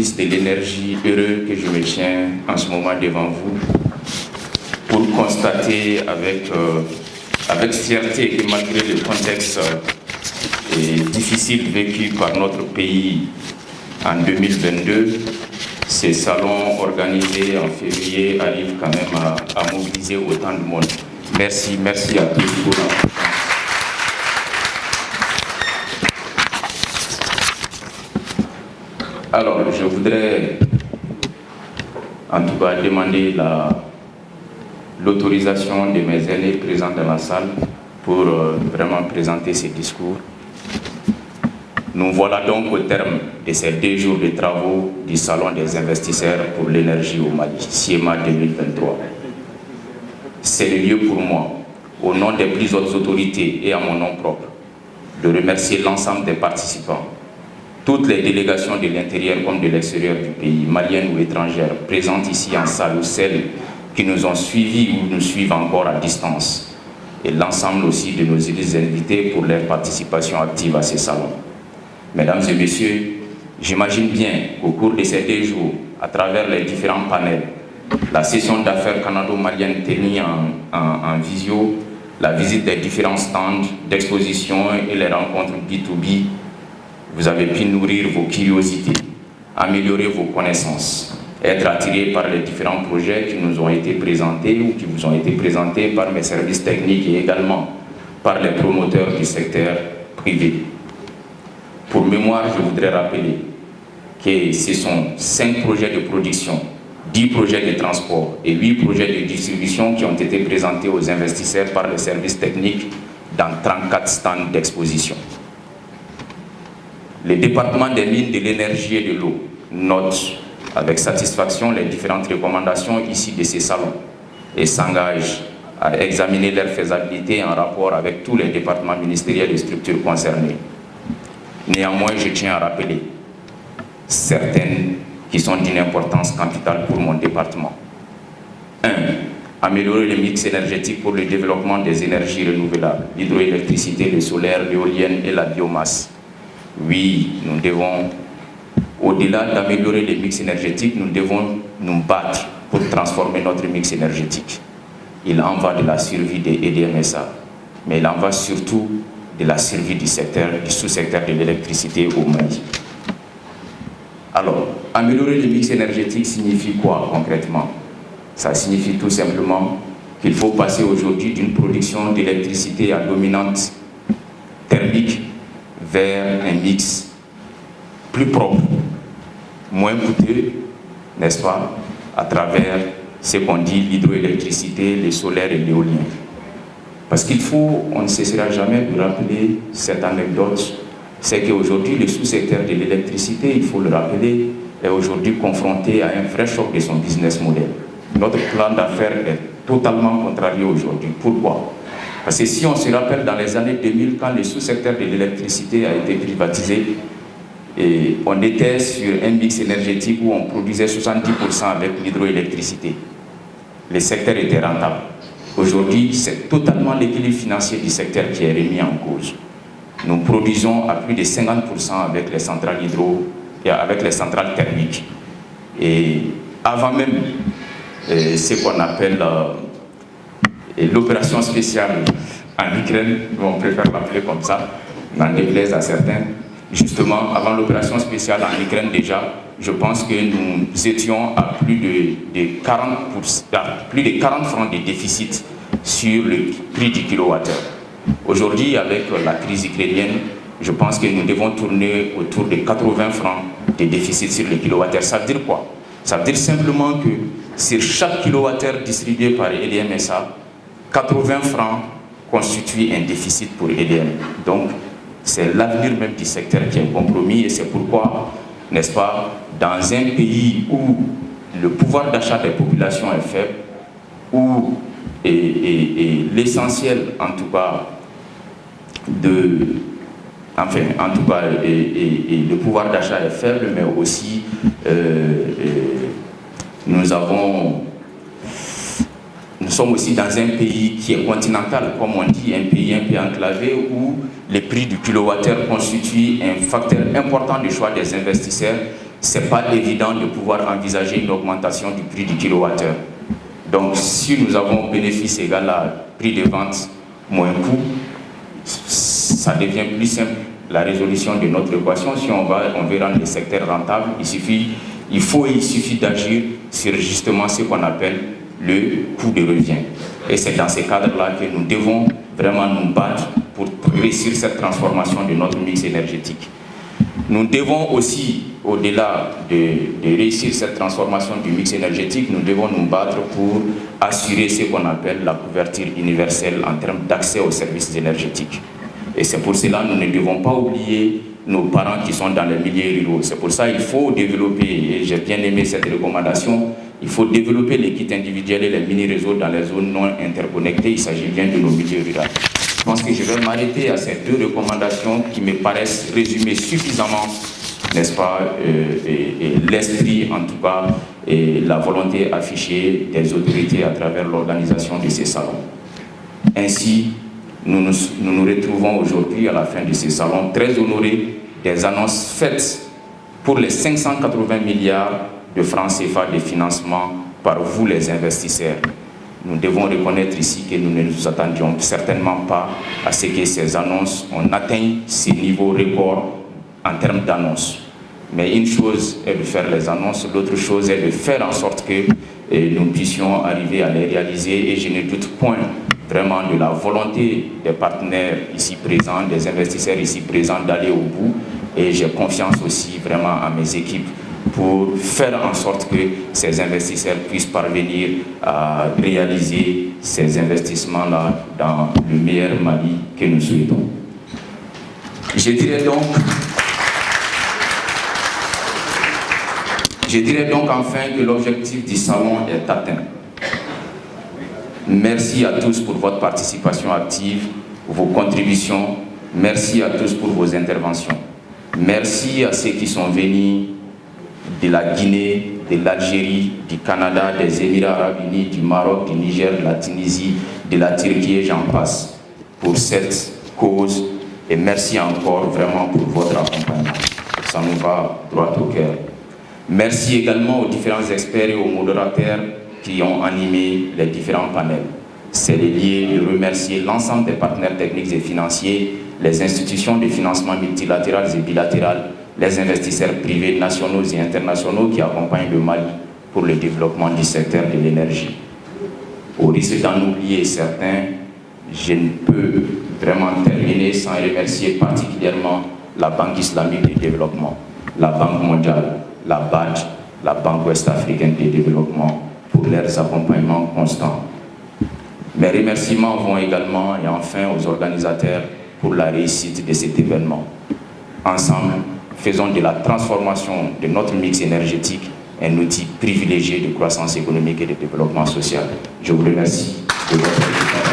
ministre de l'Énergie, heureux que je me tiens en ce moment devant vous pour constater avec fierté que malgré le contexte difficile vécu par notre pays en 2022, ces salons organisés en février arrivent quand même à mobiliser autant de monde. Merci à tous pour l'importance. Alors, je voudrais en tout cas demander l'autorisation de mes aînés présents dans la salle pour vraiment présenter ces discours. Nous voilà donc au terme de ces 2 jours de travaux du Salon des investisseurs pour l'énergie au Mali, SIEMA 2023. C'est le lieu pour moi, au nom des plus hautes autorités et à mon nom propre, de remercier l'ensemble des participants, toutes les délégations de l'intérieur comme de l'extérieur du pays, maliennes ou étrangères, présentes ici en salle ou celles qui nous ont suivis ou nous suivent encore à distance, et l'ensemble aussi de nos invités pour leur participation active à ces salons. Mesdames et messieurs, j'imagine bien qu'au cours de ces 2 jours, à travers les différents panels, la session d'affaires canado-malienne tenue en visio, la visite des différents stands d'exposition et les rencontres B2B, vous avez pu nourrir vos curiosités, améliorer vos connaissances, être attirés par les différents projets qui nous ont été présentés ou qui vous ont été présentés par mes services techniques et également par les promoteurs du secteur privé. Pour mémoire, je voudrais rappeler que ce sont 5 projets de production, 10 projets de transport et 8 projets de distribution qui ont été présentés aux investisseurs par les services techniques dans 34 stands d'exposition. Le département des mines, de l'énergie et de l'eau note avec satisfaction les différentes recommandations ici de ces salons et s'engage à examiner leur faisabilité en rapport avec tous les départements ministériels et structures concernées. Néanmoins, je tiens à rappeler certaines qui sont d'une importance capitale pour mon département. 1. Améliorer le mix énergétique pour le développement des énergies renouvelables, l'hydroélectricité, le solaire, l'éolienne et la biomasse. Oui, nous devons, au-delà d'améliorer le mix énergétique, nous devons nous battre pour transformer notre mix énergétique. Il en va de la survie des EDMSA, mais il en va surtout de la survie du sous-secteur de l'électricité au Mali. Alors, améliorer le mix énergétique signifie quoi concrètement? Ça signifie tout simplement qu'il faut passer aujourd'hui d'une production d'électricité à dominante thermique vers un mix plus propre, moins coûteux, n'est-ce pas, à travers ce qu'on dit l'hydroélectricité, le solaire et l'éolien. Parce qu'il faut, on ne cessera jamais de rappeler cette anecdote, c'est qu'aujourd'hui, le sous-secteur de l'électricité, il faut le rappeler, est aujourd'hui confronté à un vrai choc de son business model. Notre plan d'affaires est totalement contrarié aujourd'hui. Pourquoi? Parce que si on se rappelle dans les années 2000, quand le sous-secteur de l'électricité a été privatisé, et on était sur un mix énergétique où on produisait 70% avec l'hydroélectricité. Le secteur était rentable. Aujourd'hui, c'est totalement l'équilibre financier du secteur qui est remis en cause. Nous produisons à plus de 50% avec les centrales hydro et avec les centrales thermiques. Et avant même ce qu'on appelle l'opération spéciale en Ukraine, on préfère l'appeler comme ça, n'en déplaise à certains. Justement, avant l'opération spéciale en Ukraine déjà, je pense que nous étions à plus de 40 francs de déficit sur le prix du kilowattheure. Aujourd'hui, avec la crise ukrainienne, je pense que nous devons tourner autour de 80 francs de déficit sur le kilowattheure. Ça veut dire quoi? Ça veut dire simplement que sur chaque kilowattheure distribué par EDMSA, 80 francs constituent un déficit pour EDM. Donc, c'est l'avenir même du secteur qui est compromis et c'est pourquoi, n'est-ce pas, dans un pays où le pouvoir d'achat des populations est faible, où l'essentiel, en tout cas, le pouvoir d'achat est faible, mais aussi nous sommes aussi dans un pays qui est continental, comme on dit, un pays un peu enclavé, où les prix du kilowattheure constituent un facteur important du choix des investisseurs ce n'est pas évident de pouvoir envisager une augmentation du prix du kilowattheure. Donc, si nous avons bénéfice égal à prix de vente moins coût, ça devient plus simple la résolution de notre équation. Si on veut rendre le secteur rentable, il suffit d'agir sur justement ce qu'on appelle le coût de revient. Et c'est dans ces cadres-là que nous devons vraiment nous battre pour réussir cette transformation de notre mix énergétique. Nous devons aussi, au-delà de réussir cette transformation du mix énergétique, nous devons nous battre pour assurer ce qu'on appelle la couverture universelle en termes d'accès aux services énergétiques. Et c'est pour cela que nous ne devons pas oublier nos parents qui sont dans les milieux ruraux. C'est pour ça qu'il faut développer, et j'ai bien aimé cette recommandation, il faut développer les kits individuels et les mini-réseaux dans les zones non interconnectées. Il s'agit bien de nos milieux ruraux. Je pense que je vais m'arrêter à ces deux recommandations qui me paraissent résumer suffisamment, n'est-ce pas, l'esprit en tout cas, et la volonté affichée des autorités à travers l'organisation de ces salons. Ainsi, nous nous retrouvons aujourd'hui à la fin de ces salons très honorés des annonces faites pour les 580 milliards de francs CFA de financement par vous les investisseurs. Nous devons reconnaître ici que nous ne nous attendions certainement pas à ce que ces annonces atteignent ces niveaux records en termes d'annonces. Mais une chose est de faire les annonces, l'autre chose est de faire en sorte que nous puissions arriver à les réaliser. Et je ne doute point vraiment de la volonté des partenaires ici présents, des investisseurs ici présents d'aller au bout. Et j'ai confiance aussi vraiment à mes équipes pour faire en sorte que ces investisseurs puissent parvenir à réaliser ces investissements-là dans le meilleur Mali que nous souhaitons. Je dirais donc enfin que l'objectif du salon est atteint. Merci à tous pour votre participation active, vos contributions. Merci à tous pour vos interventions. Merci à ceux qui sont venus de la Guinée, de l'Algérie, du Canada, des Émirats arabes unis, du Maroc, du Niger, de la Tunisie, de la Turquie et j'en passe pour cette cause. Et merci encore vraiment pour votre accompagnement. Ça nous va droit au cœur. Merci également aux différents experts et aux modérateurs qui ont animé les différents panels. C'est lié de remercier l'ensemble des partenaires techniques et financiers, les institutions de financement multilatérales et bilatérales, les investisseurs privés nationaux et internationaux qui accompagnent le Mali pour le développement du secteur de l'énergie. Au risque d'en oublier certains, je ne peux vraiment terminer sans remercier particulièrement la Banque islamique de développement, la Banque mondiale, la BAD, la Banque ouest-africaine de développement pour leurs accompagnements constants. Mes remerciements vont également et enfin aux organisateurs pour la réussite de cet événement. Ensemble, faisons de la transformation de notre mix énergétique un outil privilégié de croissance économique et de développement social. Je vous remercie de votre écoute.